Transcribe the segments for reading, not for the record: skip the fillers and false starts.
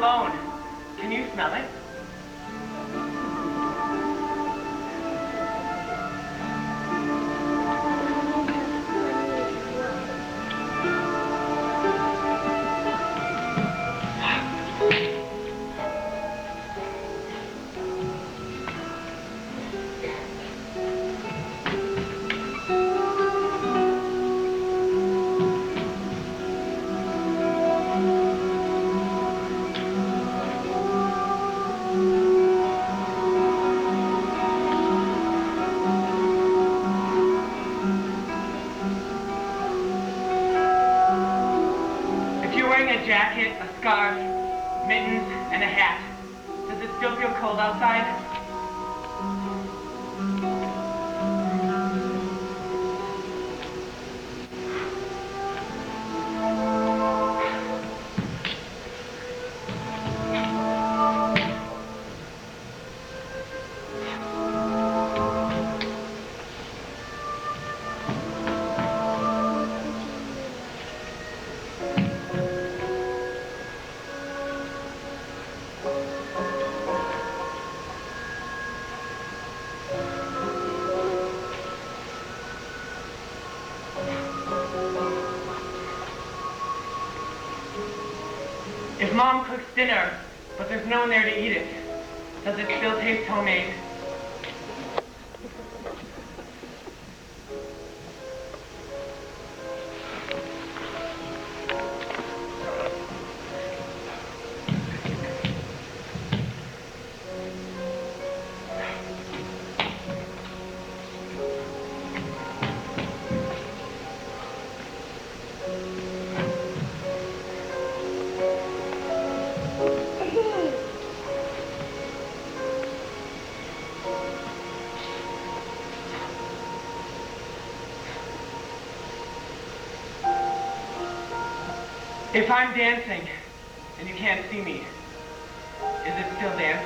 cologne. Can you smell it? Jacket, a scarf, mittens, and a hat. Does it still feel cold outside? If Mom cooks dinner, but there's no one there to eat it, does it still taste homemade? If I'm dancing and you can't see me, is it still dance?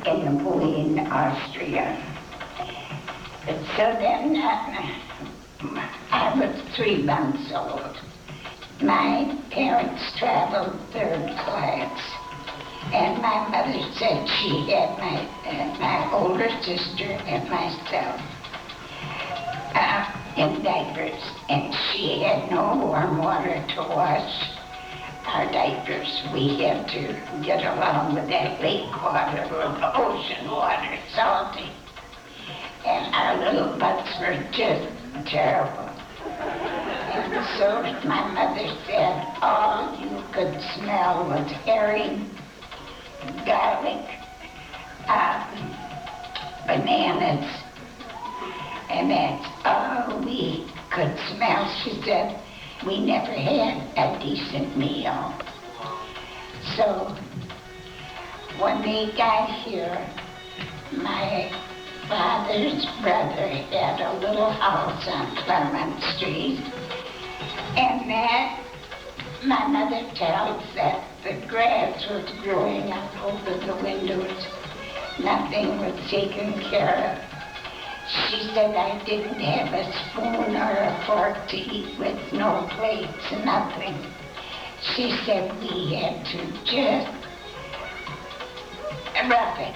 In Wien, Austria. So then I was 3 months old. My parents traveled 3rd class, and my mother said she had my older sister and myself in diapers, and she had no warm water to wash our diapers. We had to get along with that lake water or the ocean water, salty. And our little butts were just terrible. And so my mother said all you could smell was herring, garlic, bananas, And that's all we could smell. She said we never had a decent meal. So when they got here, my father's brother had a little house on Claremont Street, and that my mother tells that the grass was growing up over the windows. Nothing was taken care of. She said I didn't have a spoon or a fork to eat with, no plates, nothing. She said we had to just rough it.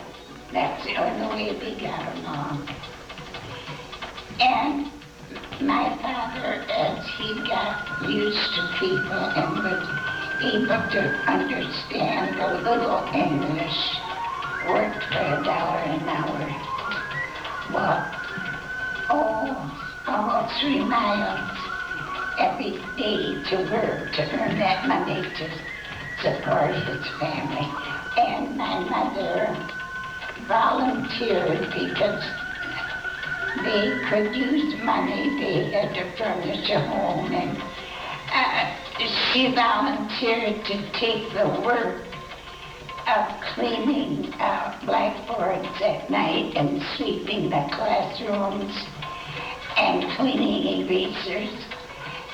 That's the only way we got along. And my father, as he got used to people and was able to understand a little English, worked for $1 an hour, walked, almost 3 miles every day to work to earn that money to support his family. And my mother volunteered because they could use money. They had to furnish a home, and she volunteered to take the work of cleaning blackboards at night and sweeping the classrooms and cleaning erasers.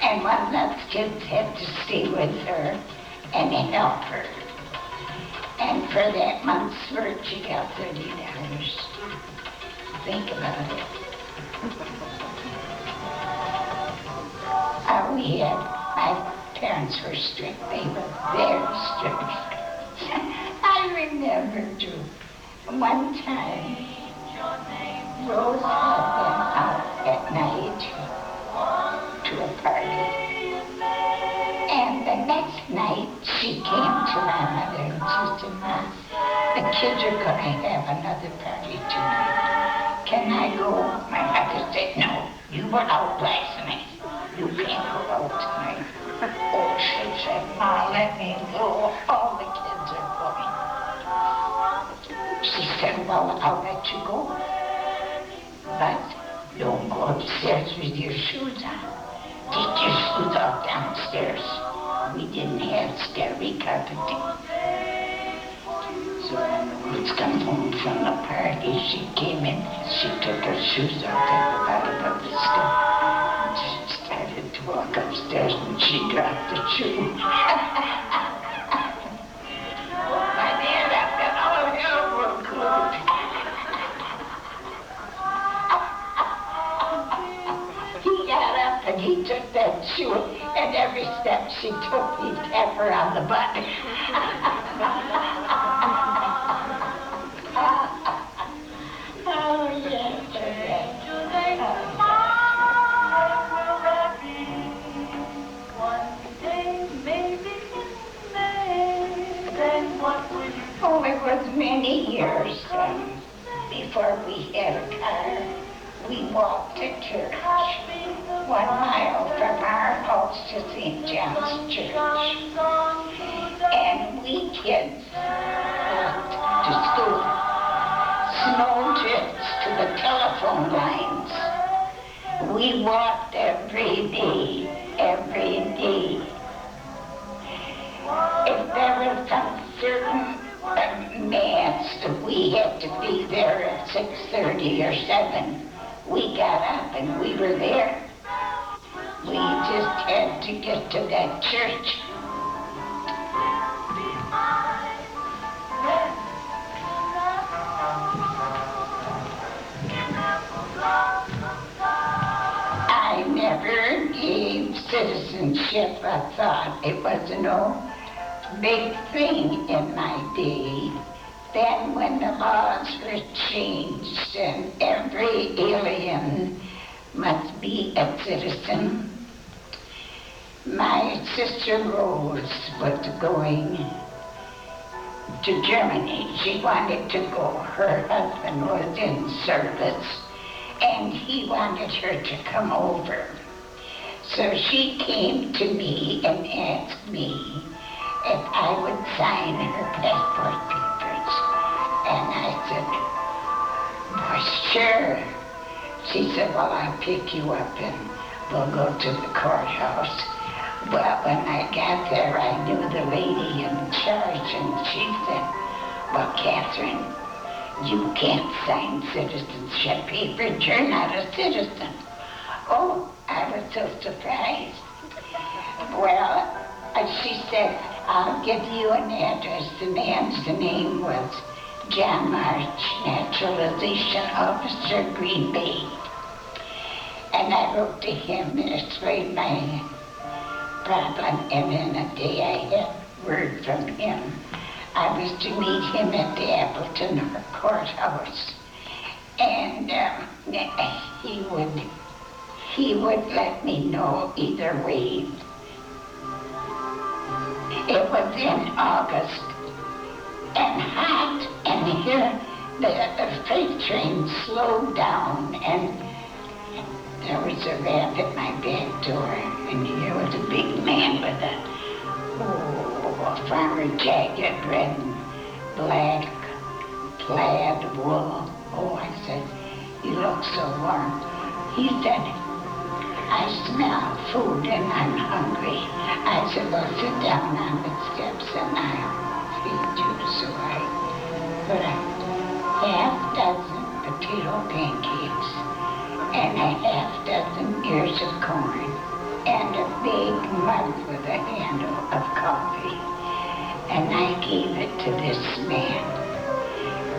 And one of those kids had to stay with her and help her. And for that month's work, she got $30. Think about it. My parents were strict. They were very strict. I remember too, one time, Rose had been out at night to a party. And the next night, she came to my mother and she said, Mom, the kids are going to have another party tonight. Can I go? My mother said, no, you were out last night. You can't go out tonight. Oh, she said, Mom, let me go. All the kids are going. She said, well, I'll let you go. But don't go upstairs with your shoes on. Take your shoes off downstairs. We didn't have stairway carpeting. So when Ruth come home from the party, she came in, she took her shoes off at the bottom of the step. She started to walk upstairs and she dropped the shoe. My man, I've got all hell broke loose. He got up and he took that shoe, and every step she took, he'd tap her on the butt. Oh, yes, yes. Oh, it was many years before we had a car. We walked to church, 1 mile from our house to St. John's Church. And we kids walked to school, snow drifts to the telephone lines. We walked every day, every day. If there was some certain mass, we had to be there at 6:30 or 7. We got up and we were there. We just had to get to that church. I never gave citizenship a thought. It was no big thing in my day. Then when the laws were changed and every alien must be a citizen, my sister Rose was going to Germany. She wanted to go. Her husband was in service and he wanted her to come over. So she came to me and asked me if I would sign her passport papers. And I said, well, sure. She said, well, I'll pick you up and we'll go to the courthouse. Well, when I got there, I knew the lady in charge, and she said, well, Catherine, you can't sign citizenship papers. You're not a citizen. Oh, I was so surprised. Well, she said, I'll give you an address. The man's name was John March, Naturalization Officer, Green Bay. And I wrote to him and explained my problem, and in a day I had word from him. I was to meet him at the Appleton courthouse, and he would let me know either way. It was in August and hot, and here the freight train slowed down, and there was a rap at my back door, and here was a big man with a farmer jacket, red and black plaid wool. Oh, I said, you look so warm. He said, I smell food and I'm hungry. I said, well, sit down on the steps and I'll feed you. So I put a half dozen potato pancakes and a half dozen ears of corn and a big mug with a handle of coffee. And I gave it to this man.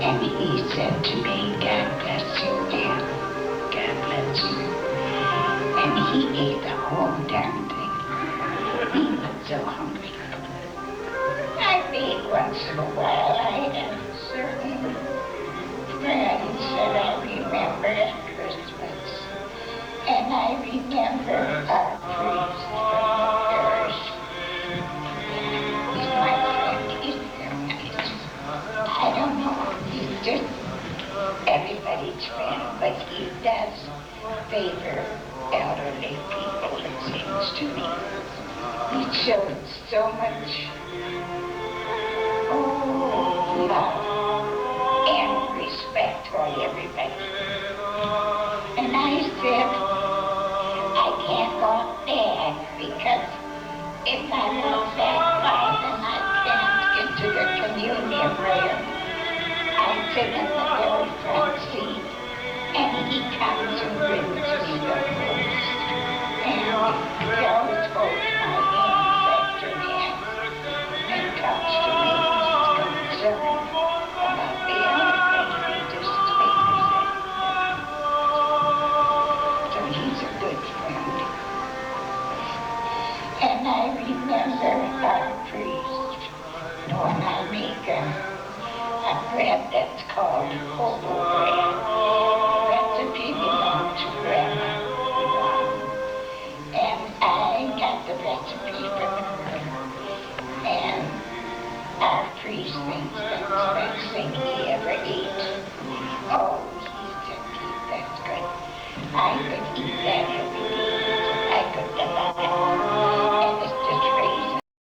And he said to me, God bless you, Ann. God bless you. And he ate the whole damn thing. He was so hungry. I think once in a while I have certain friends that I remember at Christmas. And I remember our priest from the parish. He's my friend. He's very nice. I don't know. He's just everybody's friend, but he does favor elderly people, it seems to me. He showed so much love and respect for everybody. And I said, I can't walk back because if I walk that far, then I can't get to the communion rail. I sit in the very front seat, and he comes and brings me the host. And he always holds my hands after Mass and talks to me. He's concerned about the elderly. He just favors them. So he's a good friend. And I remember our priest, when I make a bread that's called hobo bread.